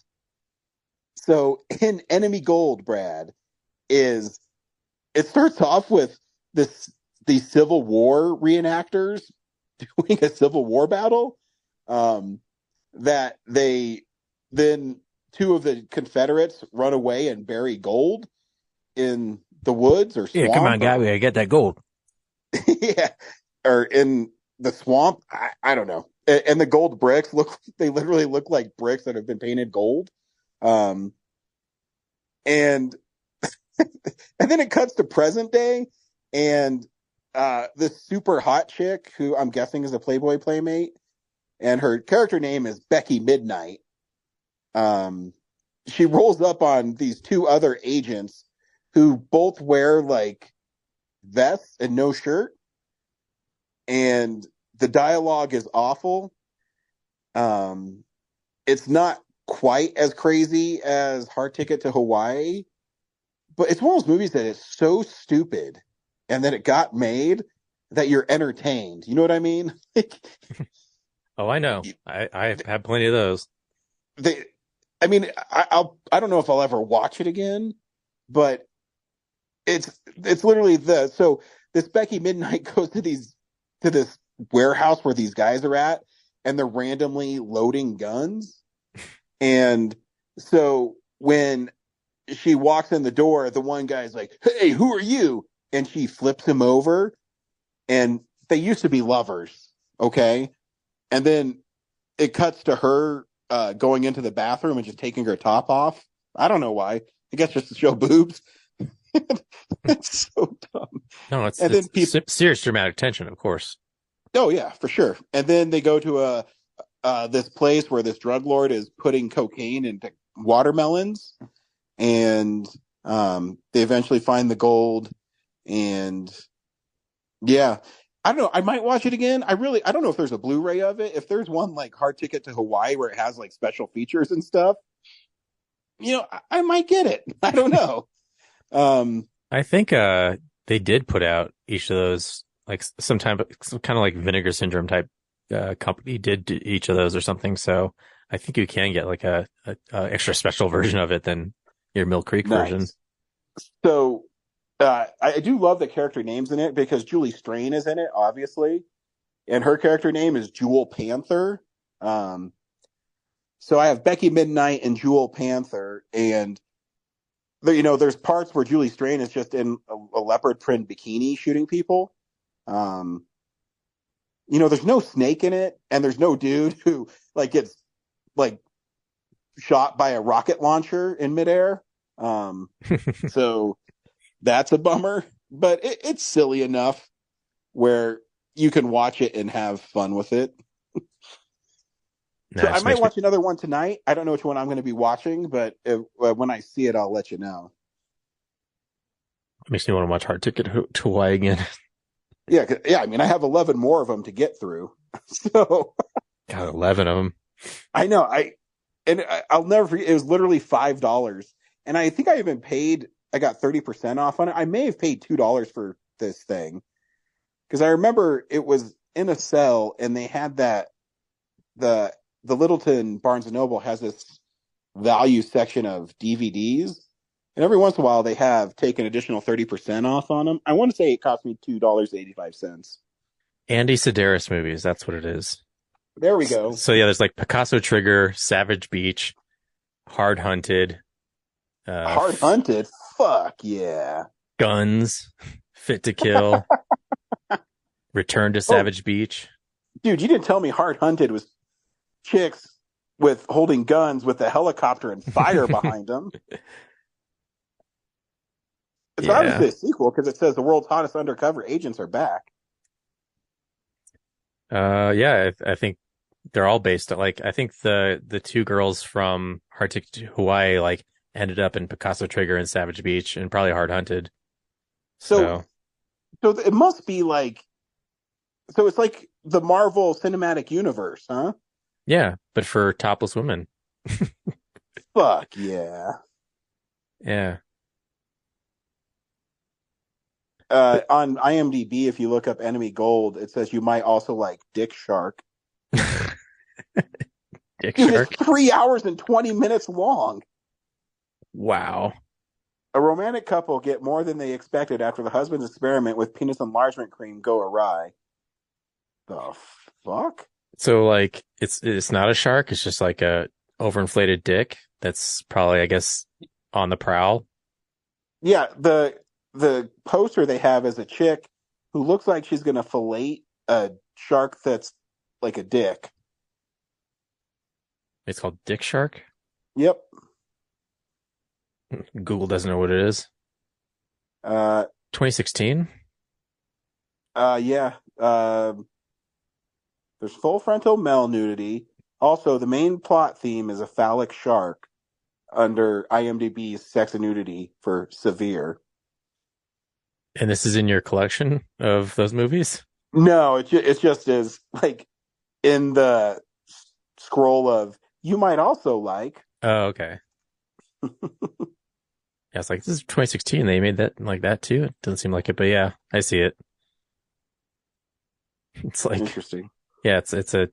So in Enemy Gold, Brad, it starts off with these Civil War reenactors doing a Civil War battle. That then two of the Confederates run away and bury gold in the woods or swamp. Yeah, come on, guy, we gotta get that gold. Yeah, or in the swamp. I don't know. And the gold bricks they literally look like bricks that have been painted gold. And and then it cuts to present day, and this super hot chick who I'm guessing is a Playboy playmate, and her character name is Becky Midnight. She rolls up on these two other agents who both wear like vests and no shirt, and the dialogue is awful. It's not quite as crazy as Hard Ticket to Hawaii, but it's one of those movies that is so stupid and that it got made that you're entertained. You know what I mean? Oh, I know. I've had plenty of those. I don't know if I'll ever watch it again, but it's literally so this Becky Midnight goes to this warehouse where these guys are at, and they're randomly loading guns. And so when she walks in the door, the one guy's like, "Hey, who are you?" And she flips him over, and they used to be lovers. Okay. And then it cuts to her going into the bathroom and just taking her top off. I don't know why. I guess just to show boobs. It's so dumb. No, it's serious dramatic tension, of course. Oh yeah, for sure. And then they go to this place where this drug lord is putting cocaine into watermelons, and they eventually find the gold. And yeah, I don't know. I might watch it again. I don't know if there's a Blu-ray of it. If there's one like Hard Ticket to Hawaii where it has like special features and stuff, I might get it. I don't know. I think they did put out each of those like some kind of like Vinegar Syndrome type company did do each of those or something. So I think you can get like a extra special version of it than your Mill Creek version. So I do love the character names in it because Julie Strain is in it, obviously, and her character name is Jewel Panther. So I have Becky Midnight and Jewel Panther, and there's parts where Julie Strain is just in a leopard print bikini shooting people. There's no snake in it, and there's no dude who like gets like shot by a rocket launcher in midair. So that's a bummer, but it's silly enough where you can watch it and have fun with it. So I might watch another one tonight. I don't know which one I'm going to be watching, but when I see it, I'll let you know. Makes me want to watch Hard Ticket to Hawaii again. Yeah. I mean, I have 11 more of them to get through. So got 11 of them. I know. I'll never forget. It was literally $5, and I think I even paid. I got 30% off on it. I may have paid $2 for this thing because I remember it was in a sale, and they had that the Littleton Barnes and Noble has this value section of DVDs, And every once in a while, they have taken additional 30% off on them. I want to say it cost me $2.85. Andy Sedaris movies. That's what it is. There we go. So yeah, there's like Picasso Trigger, Savage Beach, Hard Hunted. Hard Hunted? Fuck yeah. Guns, Fit to Kill, Return to Savage Beach. Dude, you didn't tell me Hard Hunted was chicks with holding guns with a helicopter and fire behind them. It's obviously a sequel because it says the world's hottest undercover agents are back. Yeah, I think they're all based on, like, I think the two girls from Hard Ticket to Hawaii, like, ended up in Picasso Trigger and Savage Beach and probably Hard Hunted. So it must be like, so it's like the Marvel Cinematic Universe, huh? Yeah, but for topless women. Fuck yeah. Yeah. On IMDb, if you look up Enemy Gold, it says you might also like Dick Shark. Dick Dude, Shark? it's 3 hours and 20 minutes long. Wow. A romantic couple get more than they expected after the husband's experiment with penis enlargement cream go awry. The fuck? So, like, it's not a shark, it's just like a overinflated dick that's probably, I guess, on the prowl. Yeah, the poster they have is a chick who looks like she's going to fillet a shark that's like a dick. It's called Dick Shark? Yep. Google doesn't know what it is. 2016? Yeah. There's full frontal male nudity. Also, the main plot theme is a phallic shark under IMDb's sex and nudity for severe. And this is in your collection of those movies? No, it's just as, like, in the scroll of, you might also like. Oh, okay. Yeah, it's like, this is 2016. They made that like that too. It doesn't seem like it, but yeah, I see it. It's like, interesting. Yeah, it's a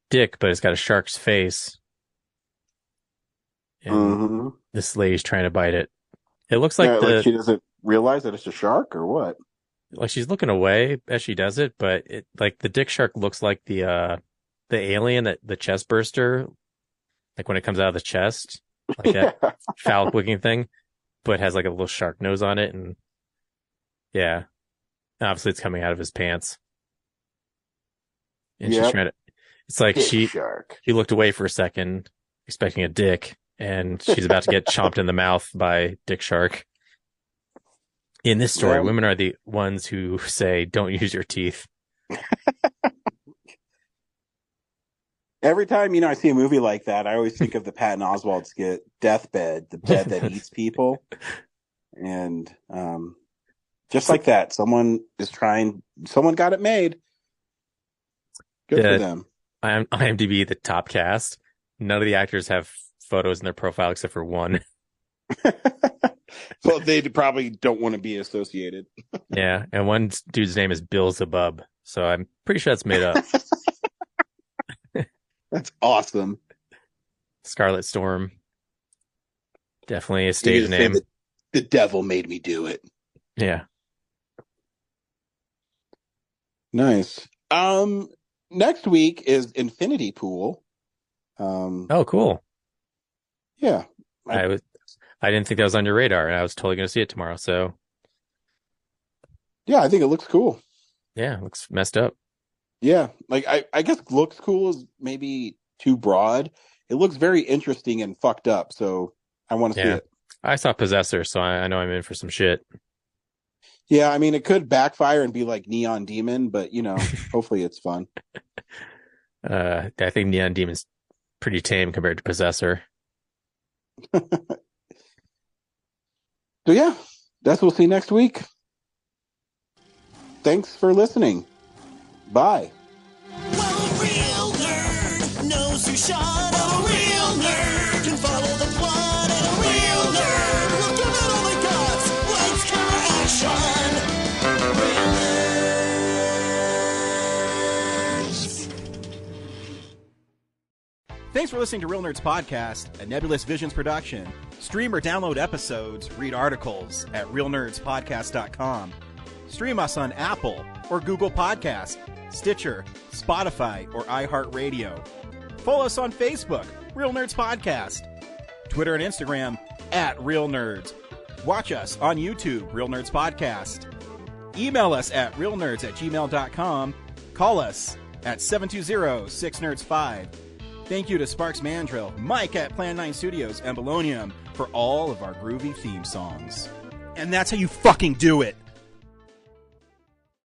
dick, but it's got a shark's face. And this lady's trying to bite it. It looks like like she doesn't realize that it's a shark or what? Like she's looking away as she does it, but it, like, the dick shark looks like the alien, that the chest burster, like when it comes out of the chest, like that phallic looking thing, but has like a little shark nose on it, and yeah, obviously it's coming out of his pants. And she's trying to, it's like she looked away for a second, expecting a dick, and she's about to get chomped in the mouth by Dick Shark. In this story, women are the ones who say, don't use your teeth. Every time, I see a movie like that, I always think of the Patton Oswalt skit, Deathbed, the bed that eats people. And just like that, someone got it made. Good for them. IMDb, the top cast, none of the actors have photos in their profile except for one. Well, they probably don't want to be associated. Yeah, and one dude's name is Bill Zabub, so I'm pretty sure that's made up. That's awesome. Scarlet Storm. Definitely a stage name. The devil made me do it. Yeah. Nice. Next week is Infinity Pool. Oh, cool. Yeah. I didn't think that was on your radar, and I was totally going to see it tomorrow, so. Yeah, I think it looks cool. Yeah, it looks messed up. Yeah, like I guess looks cool is maybe too broad. It looks very interesting and fucked up, so I want to see it. I saw Possessor, so I know I'm in for some shit. Yeah, I mean, it could backfire and be like Neon Demon, but, hopefully it's fun. I think Neon Demon's pretty tame compared to Possessor. So yeah, that's what we'll see next week. Thanks for listening. Bye. Well, a real nerd knows who shot up. A real nerd can follow the plot. And a real nerd will give it all they got. Lights, camera, action. Real nerds. Thanks for listening to Real Nerds Podcast, a Nebulous Visions production. Stream or download episodes, read articles at realnerdspodcast.com. Stream us on Apple or Google Podcast, Stitcher, Spotify, or iHeartRadio. Follow us on Facebook, Real Nerds Podcast. Twitter and Instagram at Real Nerds. Watch us on YouTube, Real Nerds Podcast. Email us at realnerds@gmail.com. Call us at 720-6nerds5. Thank you to Sparks Mandrill, Mike at Plan 9 Studios, and Bolognium for all of our groovy theme songs. And that's how you fucking do it.